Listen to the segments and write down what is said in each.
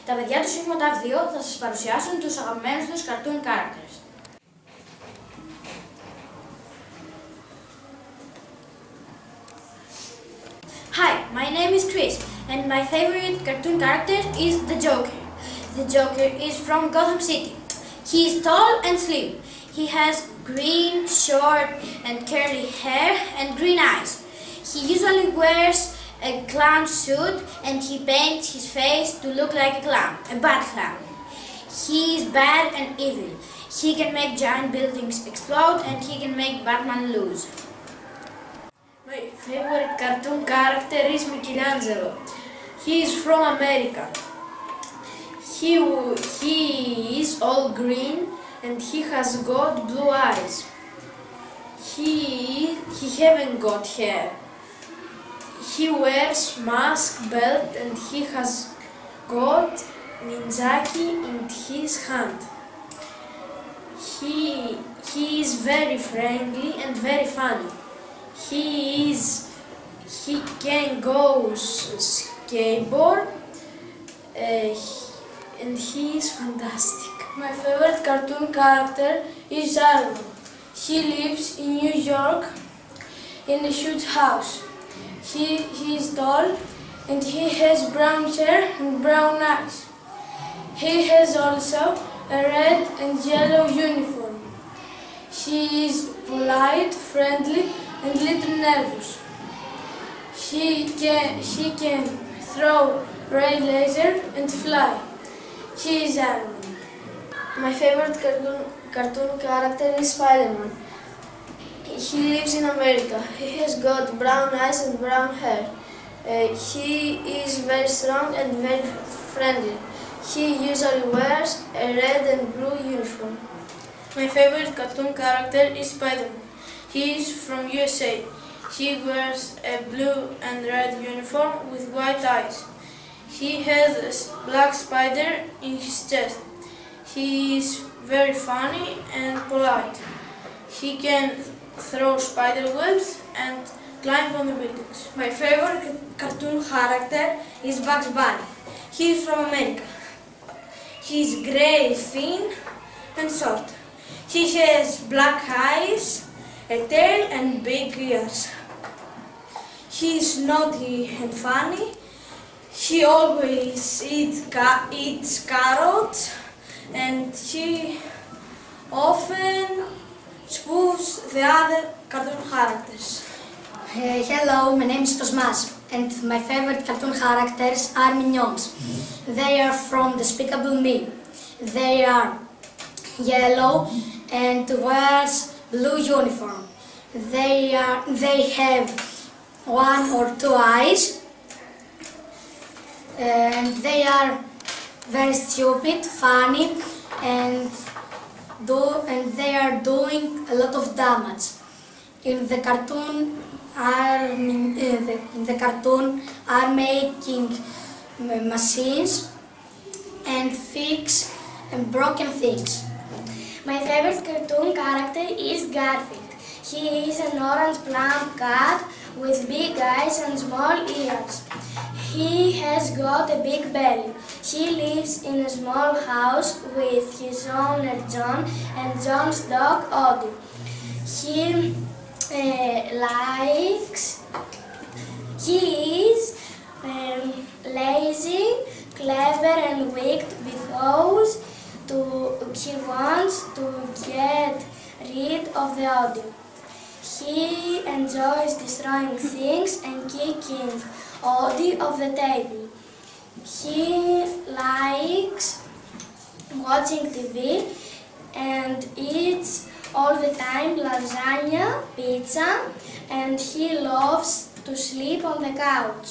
Τα παιδιά του Σίγμα 2 θα σας παρουσιάσουν τους αγαπημένους τους cartoon characters. Hi, my name is Chris, and my favorite cartoon character is the Joker. The Joker is from Gotham City. He is tall and slim. He has green, short and curly hair and green eyes. He usually wears a clown suit and he paints his face to look like a clown, a bad clown. He is bad and evil. He can make giant buildings explode and he can make Batman lose. My favorite cartoon character is Michelangelo. He is from America. He is all green and he has got blue eyes. He haven't got hair. He wears mask, belt and he has got ninjaki in his hand. He is very friendly and very funny. He can go skateboard and he is fantastic. My favorite cartoon character is Arlo. He lives in New York in a huge house. He is tall and he has brown hair and brown eyes. He has also a red and yellow uniform. He is polite, friendly and little nervous. He can throw ray laser and fly. He is Iron Man. My favorite cartoon character is Spider-Man. He lives in America. He has got brown eyes and brown hair. He is very strong and very friendly. He usually wears a red and blue uniform. My favorite cartoon character is Spider-Man. He is from USA. He wears a blue and red uniform with white eyes. He has a black spider in his chest. He is very funny and polite. He can throw spider webs and climb on the buildings. My favorite cartoon character is Bugs Bunny. He is from America. He is grey, thin and short. He has black eyes, a tail and big ears. He is naughty and funny. He always eats carrots and he often spoofs the other cartoon characters. Hello, my name is Cosmas and my favorite cartoon characters are Minions. They are from Despicable Me. They are yellow and wears blue uniform. They have one or two eyes and they are very stupid, funny and they are doing a lot of damage. In the cartoon are making machines and fix broken things. My favorite cartoon character is Garfield. He is an orange plump cat with big eyes and small ears. He has got a big belly. He lives in a small house with his owner John and John's dog Odie. He is lazy, clever and wicked because he wants to get rid of the Odie. He enjoys destroying things and kicking Odie off the table. He likes watching TV and eats all the time lasagna, pizza, and he loves to sleep on the couch.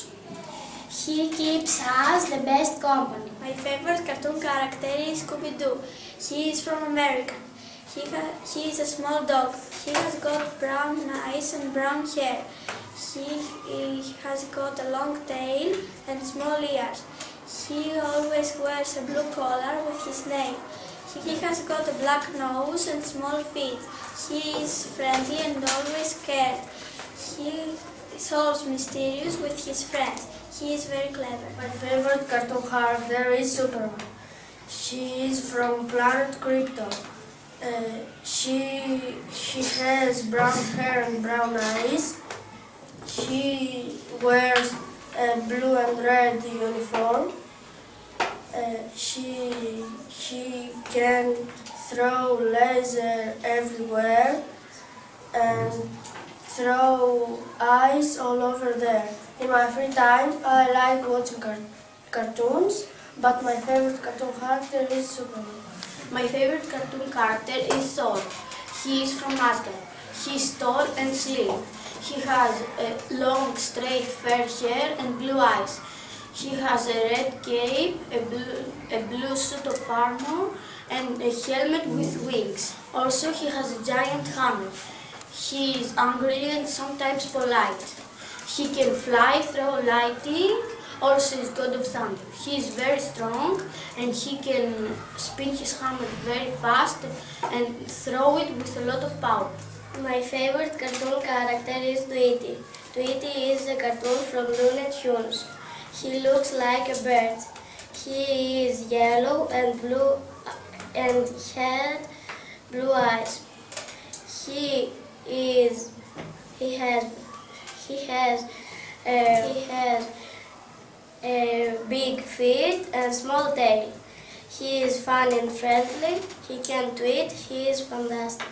He keeps us the best company. My favorite cartoon character is Scooby-Doo. He is from America. He is a small dog. He has got brown eyes and brown hair. He has got a long tail and small ears. He always wears a blue collar with his name. He has got a black nose and small feet. He is friendly and always scared. solves mysterious with his friends. He is very clever. My favorite cartoon character is Superman. She is from planet Krypton. She has brown hair and brown eyes. She wears a blue and red uniform. She can throw laser everywhere and throw ice all over there. In my free time, I like watching cartoons, but my favorite cartoon character is Superman. My favorite cartoon character is Thor. He is from Asgard. He is tall and slim. He has long, straight, fair hair and blue eyes. He has a red cape, a blue suit of armor, and a helmet with wings. Also, he has a giant hammer. He is angry and sometimes polite. He can fly, throw lightning, also is god of thunder. He is very strong and he can spin his hammer very fast and throw it with a lot of power. My favorite cartoon character is Tweety. Tweety is a cartoon from Looney Tunes. He looks like a bird. He is yellow and blue and had blue eyes. He has a big feet and small tail. He is fun and friendly. He can tweet. He is fantastic.